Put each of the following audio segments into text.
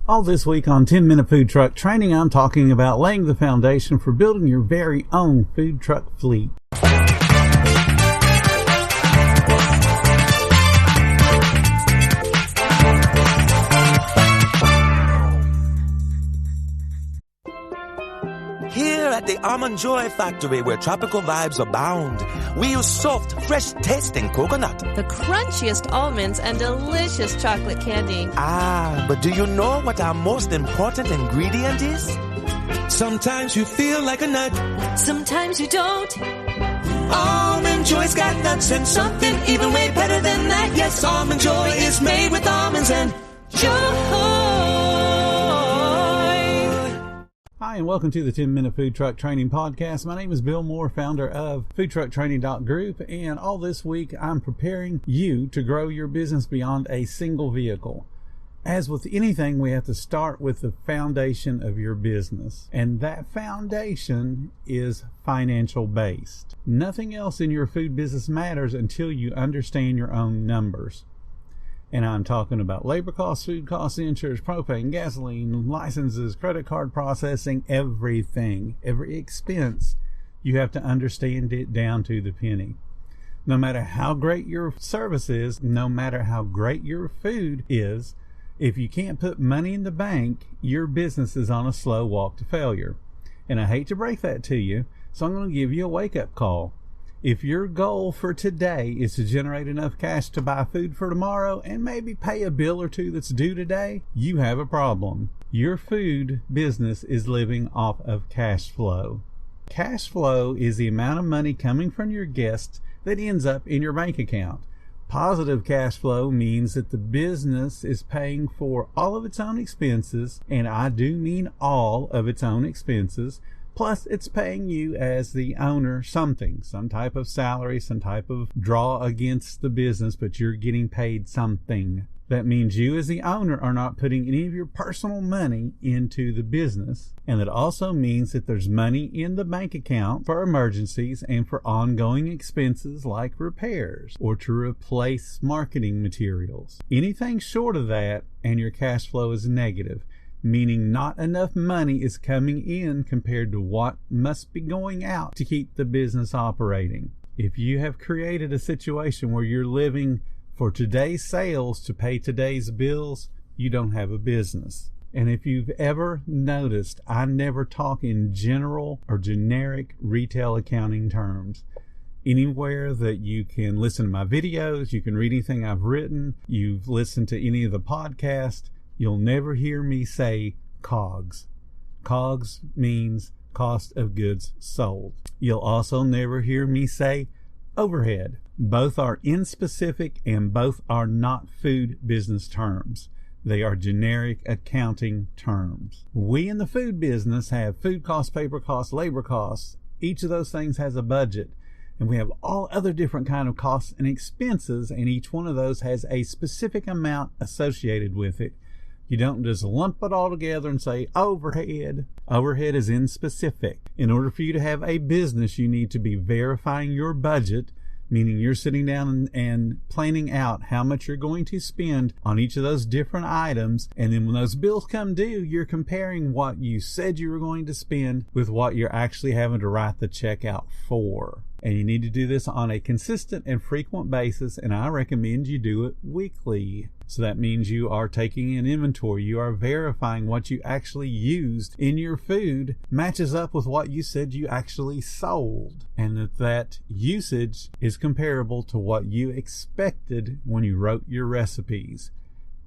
All this week on 10-Minute Food Truck Training, I'm talking about laying the foundation for building your very own food truck fleet. Here at the Almond Joy Factory, where tropical vibes abound, we use soft, fresh-tasting coconut. The crunchiest almonds and delicious chocolate candy. But do you know what our most important ingredient is? Sometimes you feel like a nut. Sometimes you don't. Almond Joy's got nuts and something even way better than that. Yes, Almond Joy is made with almonds and joy. Hi, and welcome to the 10-Minute Food Truck Training Podcast. My name is Bill Moore, founder of foodtrucktraining.group, and all this week I'm preparing you to grow your business beyond a single vehicle. As with anything, we have to start with the foundation of your business, and that foundation is financial based. Nothing else in your food business matters until you understand your own numbers. And I'm talking about labor costs, food costs, insurance, propane, gasoline, licenses, credit card processing, everything. Every expense, you have to understand it down to the penny. No matter how great your service is, no matter how great your food is, if you can't put money in the bank, your business is on a slow walk to failure. And I hate to break that to you, so I'm going to give you a wake-up call. If your goal for today is to generate enough cash to buy food for tomorrow and maybe pay a bill or two that's due today, you have a problem. Your food business is living off of cash flow. Cash flow is the amount of money coming from your guests that ends up in your bank account. Positive cash flow means that the business is paying for all of its own expenses, and I do mean all of its own expenses. Plus, it's paying you as the owner something, some type of salary, some type of draw against the business, but you're getting paid something. That means you as the owner are not putting any of your personal money into the business. And that also means that there's money in the bank account for emergencies and for ongoing expenses like repairs or to replace marketing materials. Anything short of that and your cash flow is negative, meaning not enough money is coming in compared to what must be going out to keep the business operating. If you have created a situation where you're living for today's sales to pay today's bills, you don't have a business. And if you've ever noticed, I never talk in general or generic retail accounting terms. Anywhere that you can listen to my videos, you can read anything I've written, you've listened to any of the podcasts, you'll never hear me say COGS. COGS means cost of goods sold. You'll also never hear me say overhead. Both are inspecific and both are not food business terms. They are generic accounting terms. We in the food business have food costs, paper costs, labor costs. Each of those things has a budget. And we have all other different kind of costs and expenses, and each one of those has a specific amount associated with it. You don't just lump it all together and say overhead. Overhead is inspecific. In order for you to have a business, you need to be verifying your budget, meaning you're sitting down and planning out how much you're going to spend on each of those different items. And then when those bills come due, you're comparing what you said you were going to spend with what you're actually having to write the check out for. And you need to do this on a consistent and frequent basis, and I recommend you do it weekly. So that means you are taking an inventory. You are verifying what you actually used in your food matches up with what you said you actually sold, and that usage is comparable to what you expected when you wrote your recipes.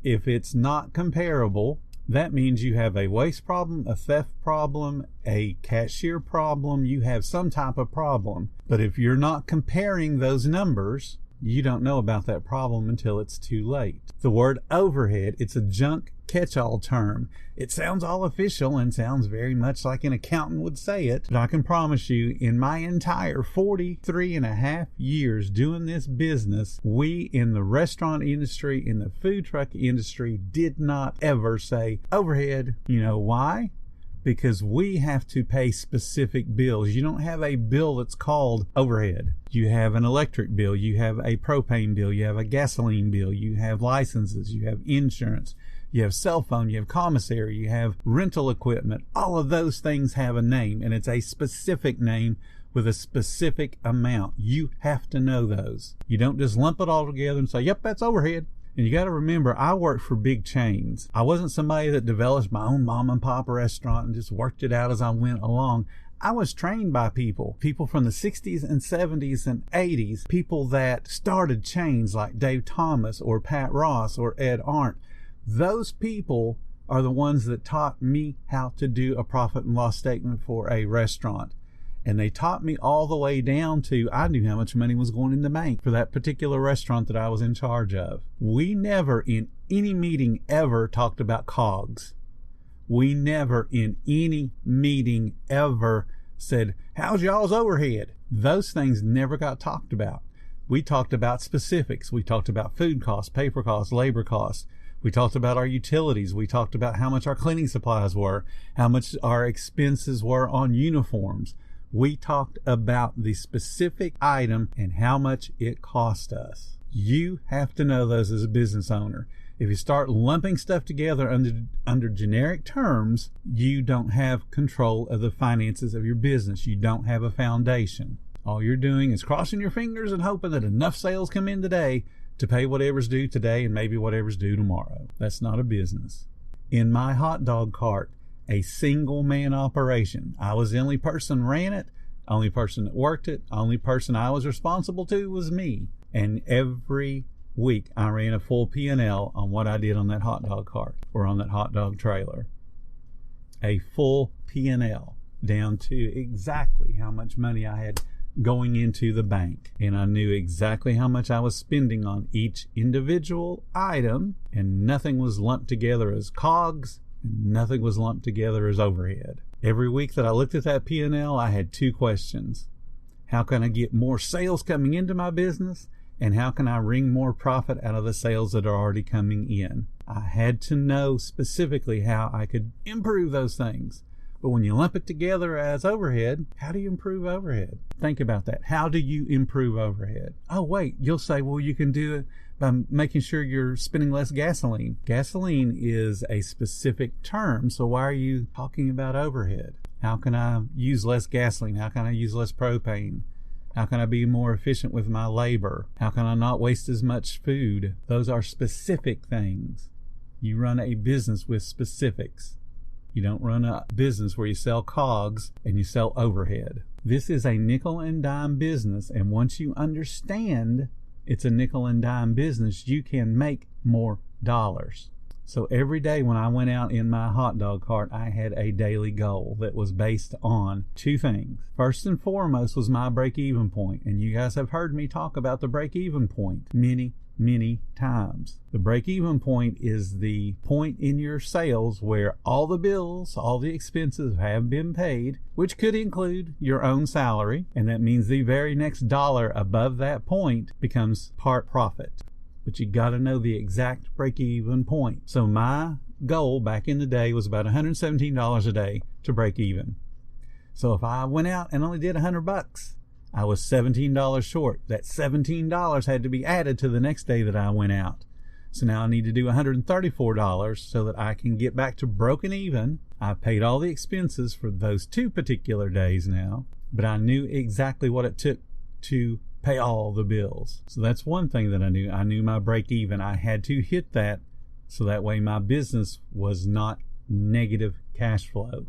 If it's not comparable, that means you have a waste problem, a theft problem, a cashier problem. You have some type of problem. But if you're not comparing those numbers, you don't know about that problem until it's too late. The word overhead, it's a junk catch-all term. It sounds all official and sounds very much like an accountant would say it, but I can promise you, in my entire 43.5 years doing this business, we in the restaurant industry, in the food truck industry, did not ever say overhead. You know why? Because we have to pay specific bills. You don't have a bill that's called overhead. You have an electric bill, you have a propane bill, you have a gasoline bill, you have licenses, you have insurance, you have cell phone, you have commissary, you have rental equipment. All of those things have a name, and it's a specific name with a specific amount. You have to know those. You don't just lump it all together and say, yep, that's overhead. And you got to remember, I worked for big chains. I wasn't somebody that developed my own mom and pop restaurant and just worked it out as I went along. I was trained by people from the 60s and 70s and 80s, people that started chains like Dave Thomas or Pat Ross or Ed Arndt. Those people are the ones that taught me how to do a profit and loss statement for a restaurant. And they taught me all the way down to I knew how much money was going in the bank for that particular restaurant that I was in charge of. We never in any meeting ever talked about COGS. We never in any meeting ever said, how's y'all's overhead? Those things never got talked about. We talked about specifics. We talked about food costs, paper costs, labor costs. We talked about our utilities. We talked about how much our cleaning supplies were, how much our expenses were on uniforms. We talked about the specific item and how much it cost us. You have to know those as a business owner. If you start lumping stuff together under generic terms, you don't have control of the finances of your business. You don't have a foundation. All you're doing is crossing your fingers and hoping that enough sales come in today to pay whatever's due today and maybe whatever's due tomorrow. That's not a business. In my hot dog cart, a single man operation. I was the only person ran it, only person that worked it, only person I was responsible to was me. And every week I ran a full P&L on what I did on that hot dog cart or on that hot dog trailer. A full P&L down to exactly how much money I had going into the bank. And I knew exactly how much I was spending on each individual item, and nothing was lumped together as COGS. Nothing was lumped together as overhead. Every week that I looked at that P&L, I had two questions. How can I get more sales coming into my business? And how can I wring more profit out of the sales that are already coming in? I had to know specifically how I could improve those things. But when you lump it together as overhead, how do you improve overhead? Think about that. How do you improve overhead? Oh, wait, you'll say, well, you can do it by making sure you're spending less gasoline. Gasoline is a specific term, so why are you talking about overhead? How can I use less gasoline? How can I use less propane? How can I be more efficient with my labor? How can I not waste as much food? Those are specific things. You run a business with specifics. You don't run a business where you sell COGS and you sell overhead. This is a nickel and dime business, and once you understand it's a nickel and dime business, you can make more dollars. So every day when I went out in my hot dog cart, I had a daily goal that was based on two things. First and foremost was my break-even point, and you guys have heard me talk about the break-even point many times. The break-even point is the point in your sales where all the bills, all the expenses have been paid, which could include your own salary, and that means the very next dollar above that point becomes part profit. But you got to know the exact break-even point. So my goal back in the day was about $117 a day to break even. So if I went out and only did $100, I was $17 short. That $17 had to be added to the next day that I went out. So now I need to do $134 so that I can get back to broken even. I paid all the expenses for those two particular days now, but I knew exactly what it took to pay all the bills. So that's one thing that I knew. I knew my break even. I had to hit that so that way my business was not negative cash flow.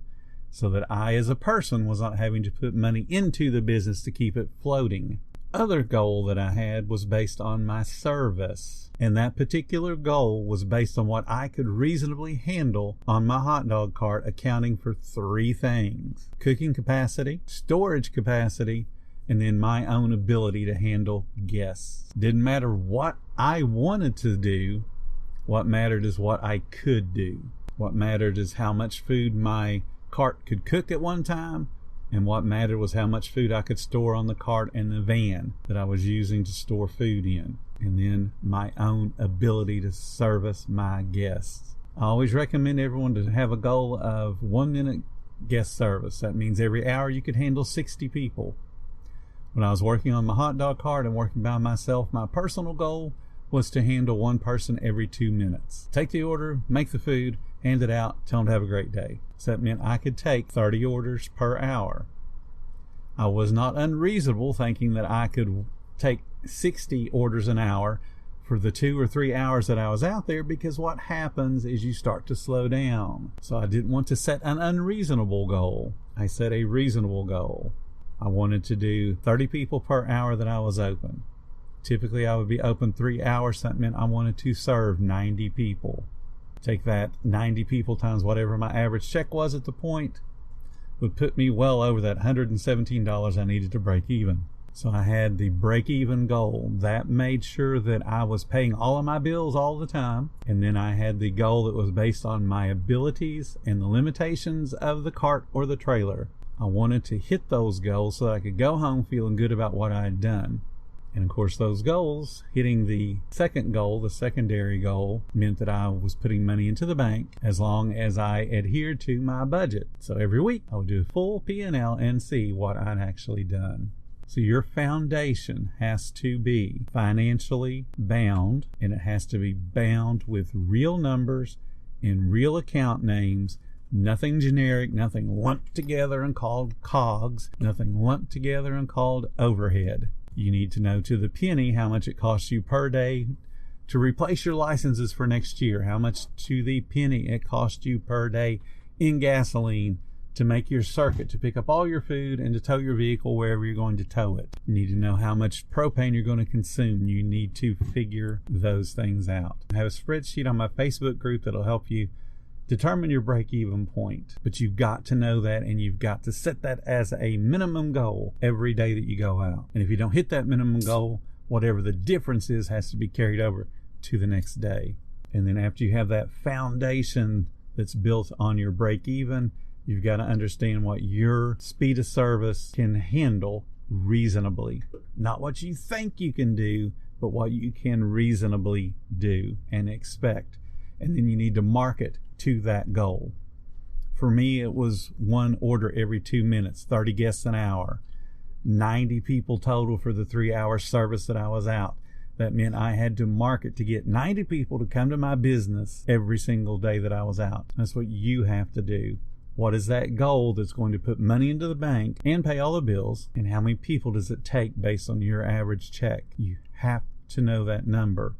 So that I as a person was not having to put money into the business to keep it floating. Other goal that I had was based on my service. And that particular goal was based on what I could reasonably handle on my hot dog cart, accounting for three things: cooking capacity, storage capacity, and then my own ability to handle guests. Didn't matter what I wanted to do. What mattered is what I could do. What mattered is how much food my cart could cook at one time, and what mattered was how much food I could store on the cart and the van that I was using to store food in, and then my own ability to service my guests. I always recommend everyone to have a goal of 1 minute guest service. That means every hour you could handle 60 people. When I was working on my hot dog cart and working by myself, my personal goal was to handle one person every 2 minutes. Take the order, make the food, hand it out, tell them to have a great day. So that meant I could take 30 orders per hour. I was not unreasonable thinking that I could take 60 orders an hour for the 2 or 3 hours that I was out there, because what happens is you start to slow down. So I didn't want to set an unreasonable goal. I set a reasonable goal. I wanted to do 30 people per hour that I was open. Typically I would be open 3 hours. That meant I wanted to serve 90 people. Take that 90 people times whatever my average check was at the point would put me well over that $117 I needed to break even. So I had the break even goal. That made sure that I was paying all of my bills all the time. And then I had the goal that was based on my abilities and the limitations of the cart or the trailer. I wanted to hit those goals so that I could go home feeling good about what I had done. And of course, those goals, hitting the second goal, the secondary goal, meant that I was putting money into the bank as long as I adhered to my budget. So every week I would do a full P&L and see what I'd actually done. So your foundation has to be financially bound, and it has to be bound with real numbers and real account names. Nothing generic, nothing lumped together and called COGS, nothing lumped together and called overhead. You need to know to the penny how much it costs you per day to replace your licenses for next year, how much to the penny it costs you per day in gasoline to make your circuit, to pick up all your food and to tow your vehicle wherever you're going to tow it. You need to know how much propane you're going to consume. You need to figure those things out. I have a spreadsheet on my Facebook group that'll help you determine your break-even point. But you've got to know that, and you've got to set that as a minimum goal every day that you go out. And if you don't hit that minimum goal, whatever the difference is has to be carried over to the next day. And then after you have that foundation that's built on your break-even, you've got to understand what your speed of service can handle reasonably. Not what you think you can do, but what you can reasonably do and expect. And then you need to market to that goal. For me, it was one order every 2 minutes, 30 guests an hour, 90 people total for the 3-hour service that I was out. That meant I had to market to get 90 people to come to my business every single day that I was out. That's what you have to do. What is that goal that's going to put money into the bank and pay all the bills? And how many people does it take based on your average check? You have to know that number.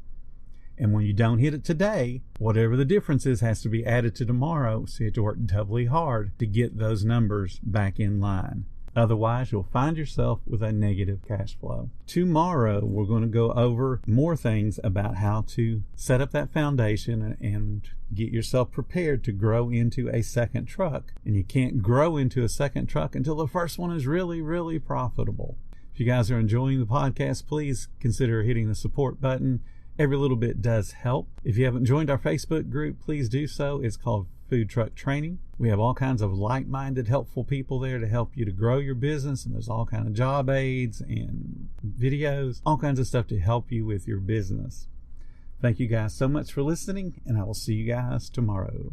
And when you don't hit it today, whatever the difference is has to be added to tomorrow. So you have to work doubly hard to get those numbers back in line. Otherwise, you'll find yourself with a negative cash flow. Tomorrow, we're going to go over more things about how to set up that foundation and get yourself prepared to grow into a second truck. And you can't grow into a second truck until the first one is really, really profitable. If you guys are enjoying the podcast, please consider hitting the support button. Every little bit does help. If you haven't joined our Facebook group, please do so. It's called Food Truck Training. We have all kinds of like-minded, helpful people there to help you to grow your business. And there's all kinds of job aids and videos, all kinds of stuff to help you with your business. Thank you guys so much for listening, and I will see you guys tomorrow.